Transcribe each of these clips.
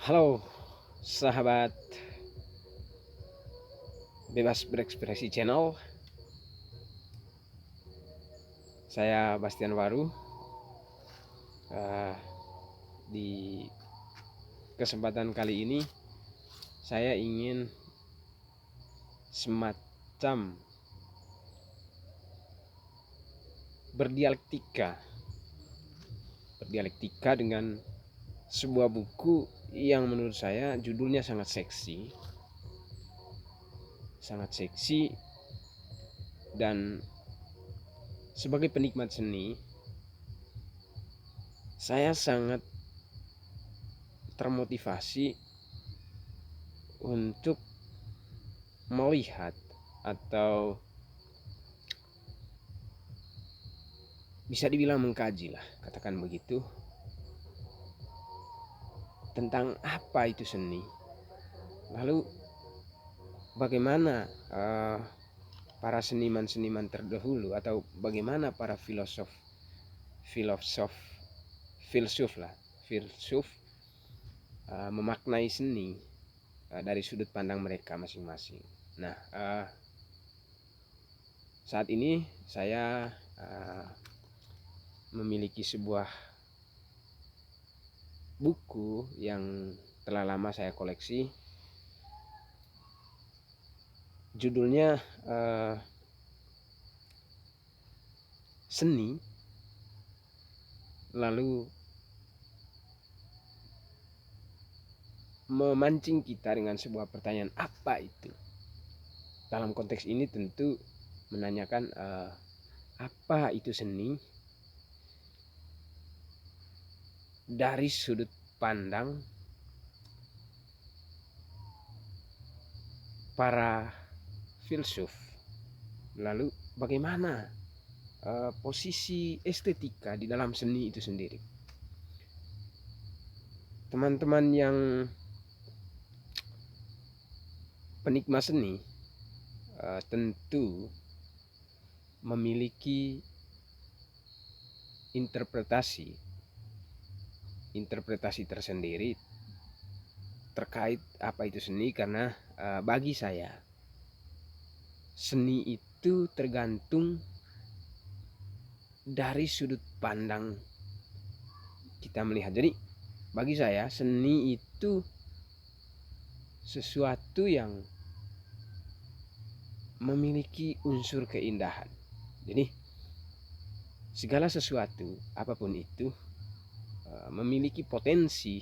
Halo, sahabat Bebas Berekspresi Channel. Saya Bastian Waru. Eh, di kesempatan kali ini saya ingin semacam berdialektika dengan sebuah buku yang menurut saya judulnya sangat seksi, dan sebagai penikmat seni saya sangat termotivasi untuk melihat atau bisa dibilang mengkaji lah, katakan begitu, tentang apa itu seni. Lalu bagaimana para seniman-seniman terdahulu, atau bagaimana para filosof filsuf lah filsuf memaknai seni dari sudut pandang mereka masing-masing. Nah, saat ini saya memiliki sebuah buku yang telah lama saya koleksi. Judulnya Seni. Lalu memancing kita dengan sebuah pertanyaan, apa itu? Dalam konteks ini tentu menanyakan apa itu seni dari sudut pandang para filsuf. Lalu bagaimana posisi estetika di dalam seni itu sendiri. Teman-teman yang penikmat seni tentu memiliki interpretasi tersendiri terkait apa itu seni, karena bagi saya seni itu tergantung dari sudut pandang kita melihat. Jadi bagi saya seni itu sesuatu yang memiliki unsur keindahan. Jadi segala sesuatu apapun itu memiliki potensi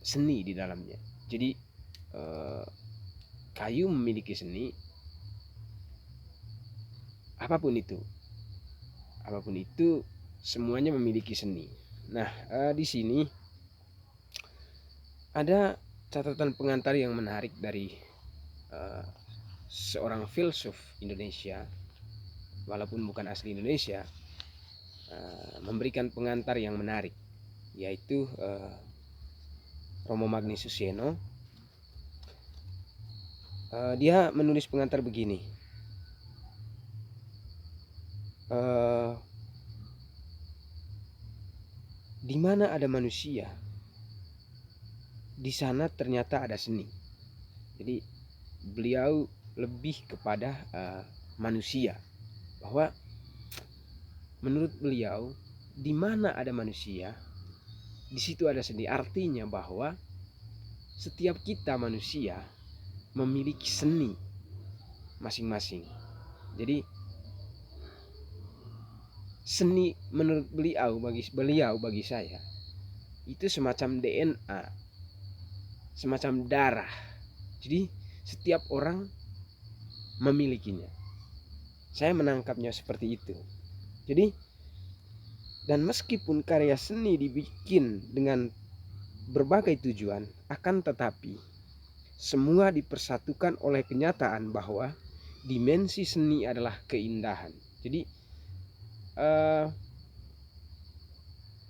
seni di dalamnya. Jadi kayu memiliki seni, apapun itu semuanya memiliki seni. Nah, di sini ada catatan pengantar yang menarik dari seorang filsuf Indonesia, walaupun bukan asli Indonesia, memberikan pengantar yang menarik, yaitu Romo Magni Suseno. Dia menulis pengantar begini, di mana ada manusia, di sana ternyata ada seni. Jadi beliau lebih kepada manusia, bahwa menurut beliau di mana ada manusia, di situ ada seni. Artinya bahwa setiap kita manusia memiliki seni masing-masing. Jadi seni menurut bagi saya itu semacam DNA, semacam darah. Jadi setiap orang memilikinya. Saya menangkapnya seperti itu. Jadi, dan meskipun karya seni dibikin dengan berbagai tujuan, akan tetapi semua dipersatukan oleh kenyataan bahwa dimensi seni adalah keindahan. Jadi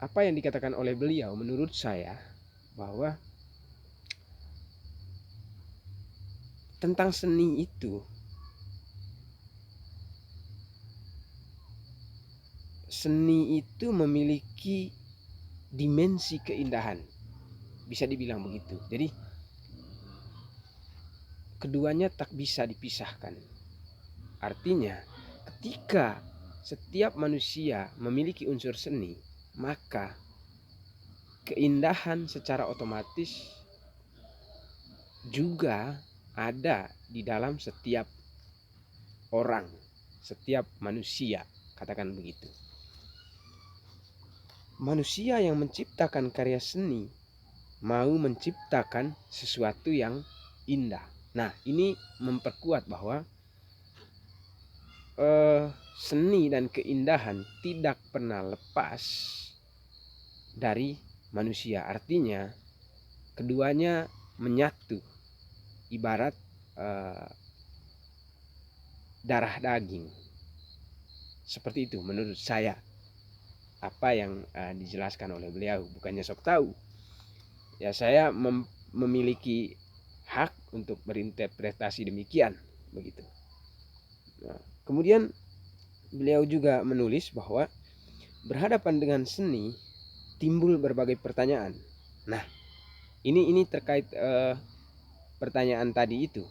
apa yang dikatakan oleh beliau menurut saya bahwa tentang seni itu, seni itu memiliki dimensi keindahan, bisa dibilang begitu. Jadi keduanya tak bisa dipisahkan. Artinya ketika setiap manusia memiliki unsur seni, maka keindahan secara otomatis juga ada di dalam setiap orang, setiap manusia, katakan begitu. Manusia yang menciptakan karya seni mau menciptakan sesuatu yang indah. Nah, ini memperkuat bahwa seni dan keindahan tidak pernah lepas dari manusia. Artinya keduanya menyatu, ibarat darah daging. Seperti itu menurut saya, apa yang dijelaskan oleh beliau. Bukannya sok tahu, ya saya memiliki hak untuk berinterpretasi demikian, begitu. Nah, kemudian beliau juga menulis bahwa berhadapan dengan seni timbul berbagai pertanyaan. Nah, ini terkait pertanyaan tadi itu,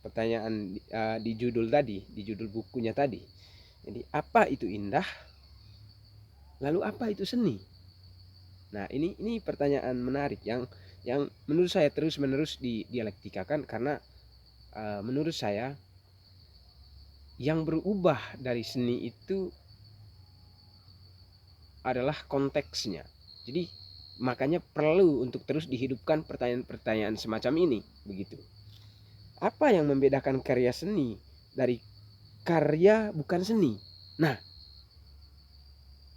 pertanyaan di judul tadi, di judul bukunya tadi. Jadi apa itu indah? Lalu apa itu seni? Nah, ini pertanyaan menarik yang menurut saya terus-menerus didialektikakan, karena menurut saya yang berubah dari seni itu adalah konteksnya. Jadi makanya perlu untuk terus dihidupkan pertanyaan-pertanyaan semacam ini, begitu. Apa yang membedakan karya seni dari karya bukan seni? Nah,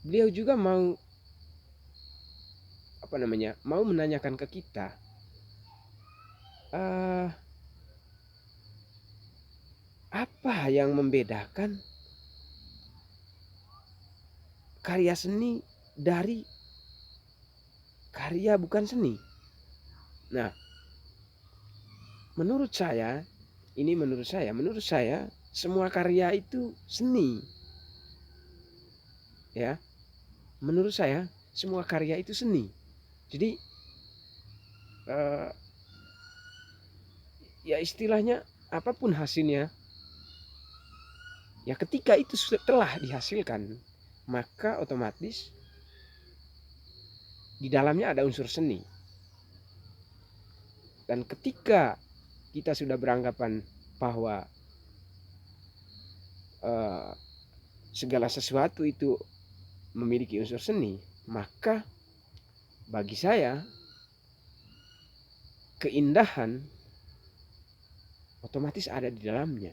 beliau juga mau mau menanyakan ke kita, apa yang membedakan karya seni dari karya bukan seni? Nah, menurut saya semua karya itu seni. Ya, menurut saya semua karya itu seni. Jadi ya istilahnya apapun hasilnya, ya ketika itu telah dihasilkan, maka otomatis di dalamnya ada unsur seni. Dan ketika kita sudah beranggapan bahwa segala sesuatu itu memiliki unsur seni, maka bagi saya keindahan otomatis ada di dalamnya.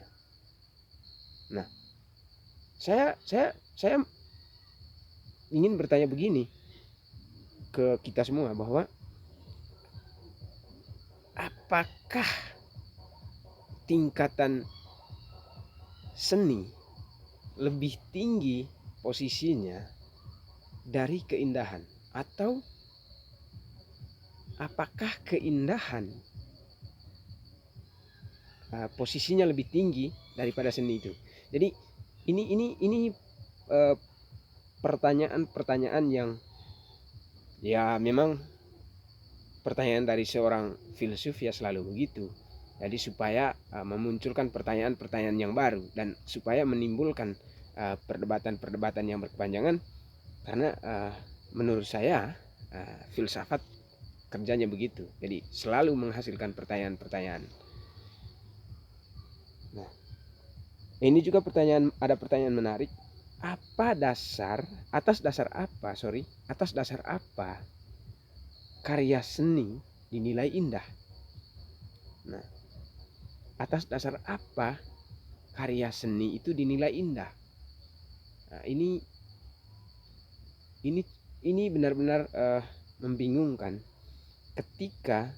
Nah, saya ingin bertanya begini ke kita semua, bahwa apakah tingkatan seni lebih tinggi posisinya dari keindahan, atau apakah keindahan posisinya lebih tinggi daripada seni itu? Jadi ini pertanyaan-pertanyaan yang ya memang pertanyaan dari seorang filsuf ya selalu begitu. Jadi supaya memunculkan pertanyaan-pertanyaan yang baru, dan supaya menimbulkan perdebatan-perdebatan yang berkepanjangan, karena menurut saya filsafat kerjanya begitu. Jadi selalu menghasilkan pertanyaan-pertanyaan. Nah, ini juga ada pertanyaan menarik. Atas dasar apa karya seni dinilai indah? Nah, atas dasar apa karya seni itu dinilai indah? Nah, ini benar-benar membingungkan ketika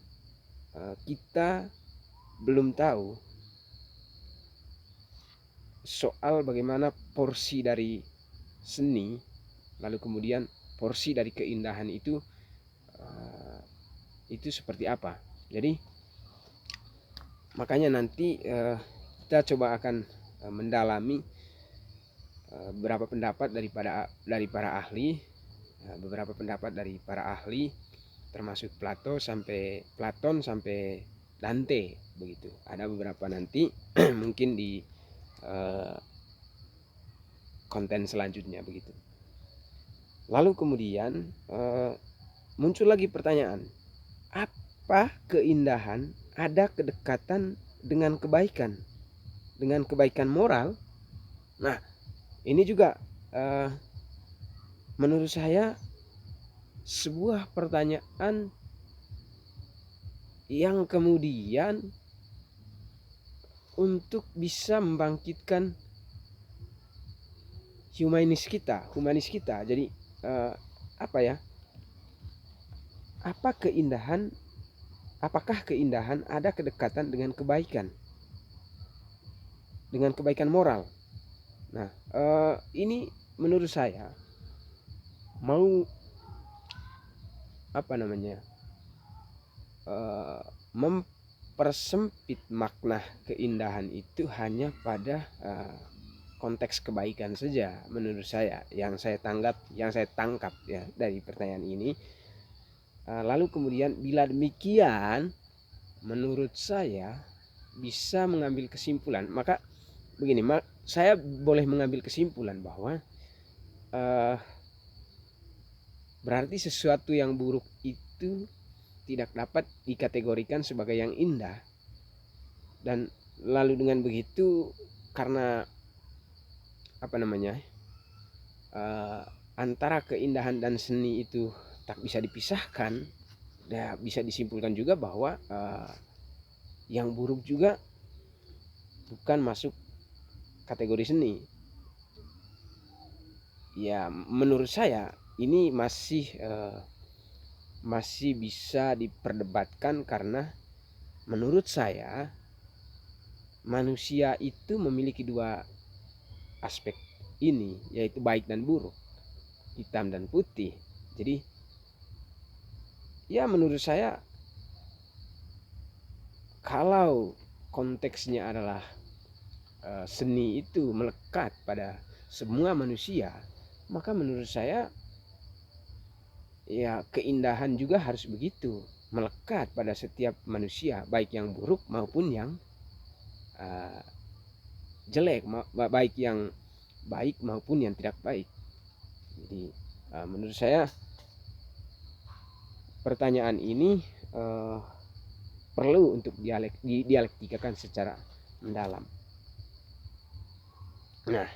kita belum tahu soal bagaimana porsi dari seni, lalu kemudian porsi dari keindahan itu seperti apa. Jadi makanya nanti kita coba akan mendalami beberapa pendapat dari para ahli beberapa pendapat dari para ahli, termasuk Platon sampai Dante begitu. Ada beberapa nanti mungkin di konten selanjutnya begitu. Lalu kemudian muncul lagi pertanyaan, apa keindahan ada kedekatan dengan kebaikan moral? Nah, ini juga menurut saya sebuah pertanyaan yang kemudian untuk bisa membangkitkan humanis kita. Jadi apa ya? Apakah keindahan ada kedekatan dengan kebaikan moral? Nah, ini menurut saya mau mempersempit makna keindahan itu hanya pada konteks kebaikan saja, menurut saya yang saya tangkap ya dari pertanyaan ini. Lalu kemudian bila demikian, menurut saya bisa mengambil kesimpulan, maka begini, saya boleh mengambil kesimpulan bahwa berarti sesuatu yang buruk itu tidak dapat dikategorikan sebagai yang indah. Dan lalu dengan begitu, karena antara keindahan dan seni itu tak bisa dipisahkan, ya bisa disimpulkan juga bahwa yang buruk juga bukan masuk kategori seni. Ya menurut saya ini masih bisa diperdebatkan, karena menurut saya manusia itu memiliki dua aspek ini, yaitu baik dan buruk, hitam dan putih. Jadi ya menurut saya kalau konteksnya adalah seni itu melekat pada semua manusia, maka menurut saya ya keindahan juga harus begitu, melekat pada setiap manusia, baik yang buruk maupun yang jelek, baik yang baik maupun yang tidak baik. Jadi menurut saya pertanyaan ini perlu untuk didialektikakan secara mendalam. Nah,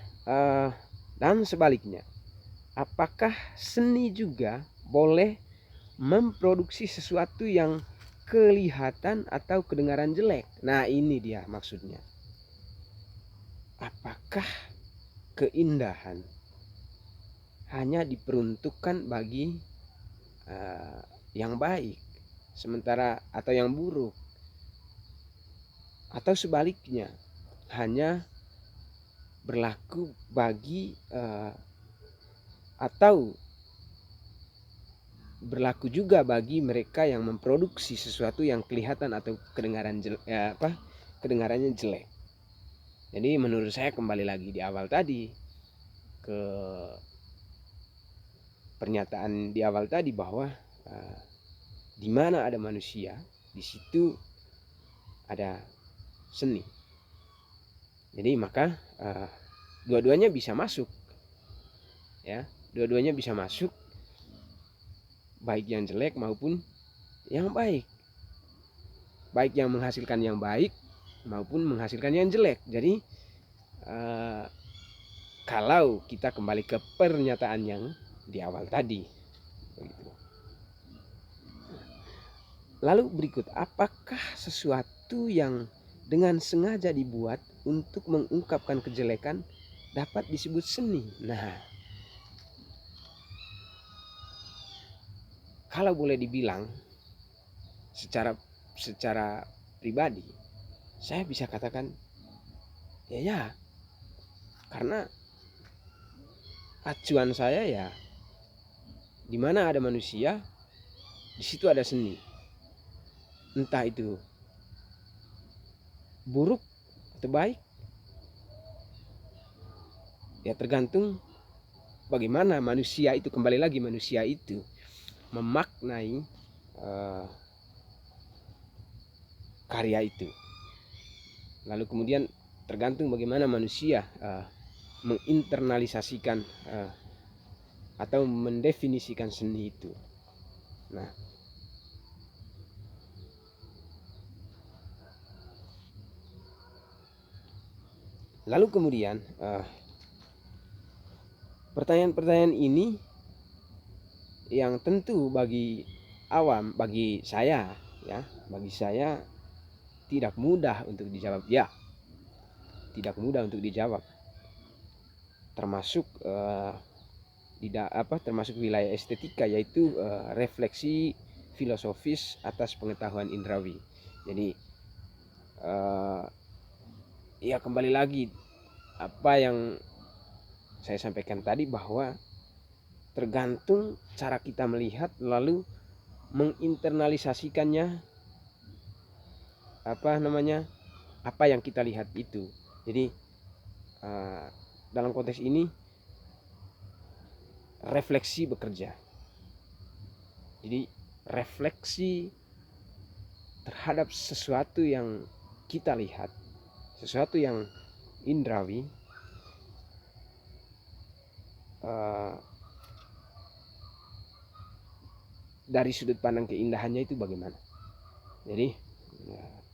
dan sebaliknya, apakah seni juga boleh memproduksi sesuatu yang kelihatan atau kedengaran jelek? Nah, ini dia maksudnya. Apakah keindahan hanya diperuntukkan bagi yang baik, sementara atau yang buruk, atau sebaliknya hanya berlaku bagi atau berlaku juga bagi mereka yang memproduksi sesuatu yang kelihatan atau kedengarannya jelek. Jadi menurut saya kembali lagi di awal tadi, ke pernyataan di awal tadi bahwa di mana ada manusia, di situ ada seni. Jadi maka dua-duanya bisa masuk, ya, dua-duanya bisa masuk, baik yang jelek maupun yang baik, baik yang menghasilkan yang baik maupun menghasilkan yang jelek. Jadi kalau kita kembali ke pernyataan yang di awal tadi, begitu. Lalu berikut, apakah sesuatu yang dengan sengaja dibuat untuk mengungkapkan kejelekan dapat disebut seni? Nah, kalau boleh dibilang secara pribadi, saya bisa katakan ya, karena acuan saya ya, di mana ada manusia, di situ ada seni. Entah itu buruk atau baik, ya tergantung bagaimana manusia itu, kembali lagi manusia itu memaknai karya itu. Lalu kemudian tergantung bagaimana manusia menginternalisasikan atau mendefinisikan seni itu. Nah, lalu kemudian pertanyaan-pertanyaan ini yang tentu bagi awam, bagi saya ya, bagi saya tidak mudah untuk dijawab. Ya, tidak mudah untuk dijawab. Termasuk termasuk wilayah estetika, yaitu refleksi filosofis atas pengetahuan indrawi. Jadi ya kembali lagi apa yang saya sampaikan tadi, bahwa tergantung cara kita melihat lalu menginternalisasikannya, apa yang kita lihat itu. Jadi dalam konteks ini refleksi bekerja. Jadi refleksi terhadap sesuatu yang kita lihat, sesuatu yang indrawi, dari sudut pandang keindahannya itu bagaimana. Jadi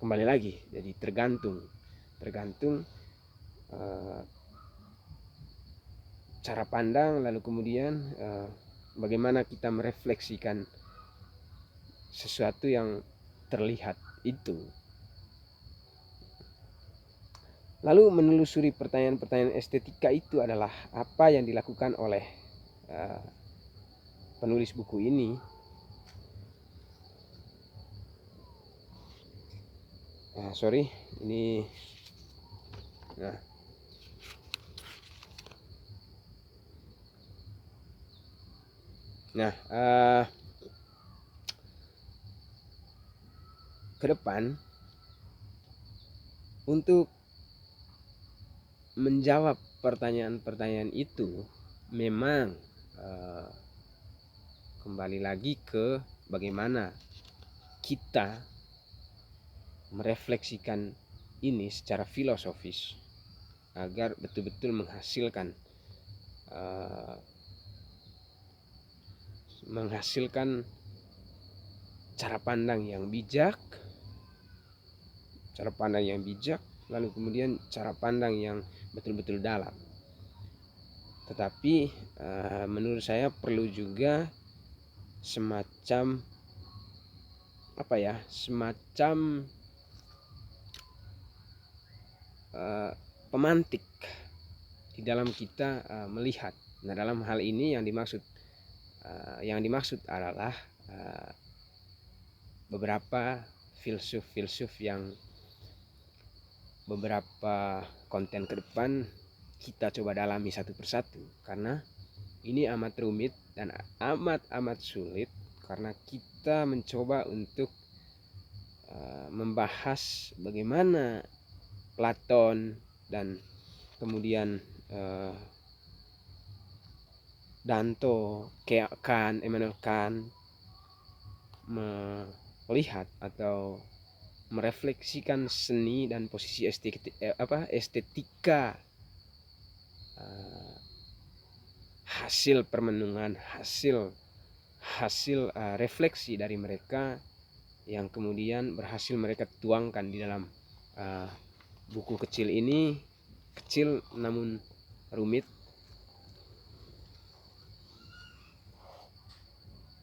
kembali lagi, jadi tergantung cara pandang, lalu kemudian bagaimana kita merefleksikan sesuatu yang terlihat itu. Lalu menelusuri pertanyaan-pertanyaan estetika itu adalah apa yang dilakukan oleh penulis buku ini. Ke depan untuk menjawab pertanyaan-pertanyaan itu memang kembali lagi ke bagaimana kita merefleksikan ini secara filosofis agar betul-betul menghasilkan cara pandang yang bijak, lalu kemudian cara pandang yang betul-betul dalam. Tetapi menurut saya perlu juga semacam pemantik di dalam kita melihat. Nah, dalam hal ini yang dimaksud adalah beberapa filsuf yang beberapa konten ke depan kita coba dalami satu persatu, karena ini amat rumit dan amat sulit, karena kita mencoba untuk membahas bagaimana Platon dan kemudian Danto, Immanuel Kant melihat atau merefleksikan seni dan posisi estetika hasil permenungan, hasil refleksi dari mereka yang kemudian berhasil mereka tuangkan di dalam buku kecil ini, kecil namun rumit,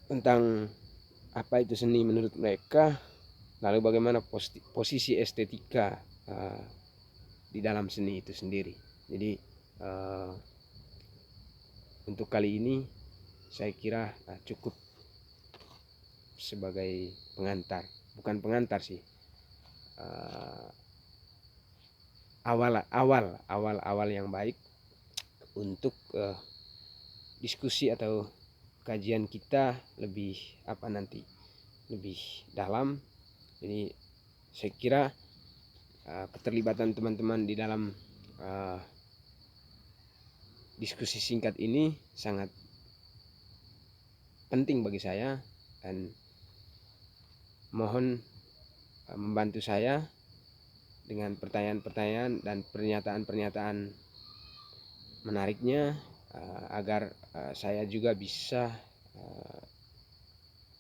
tentang apa itu seni menurut mereka, lalu bagaimana posisi estetika di dalam seni itu sendiri. Jadi untuk kali ini saya kira cukup sebagai bukan pengantar sih, awal yang baik untuk diskusi atau kajian kita lebih dalam. Jadi saya kira keterlibatan teman-teman di dalam diskusi singkat ini sangat penting bagi saya, dan mohon membantu saya dengan pertanyaan-pertanyaan dan pernyataan-pernyataan menariknya, agar saya juga bisa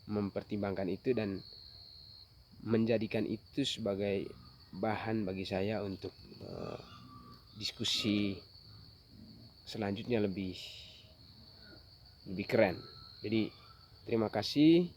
mempertimbangkan itu dan menjadikan itu sebagai bahan bagi saya untuk diskusi selanjutnya lebih keren. Jadi terima kasih.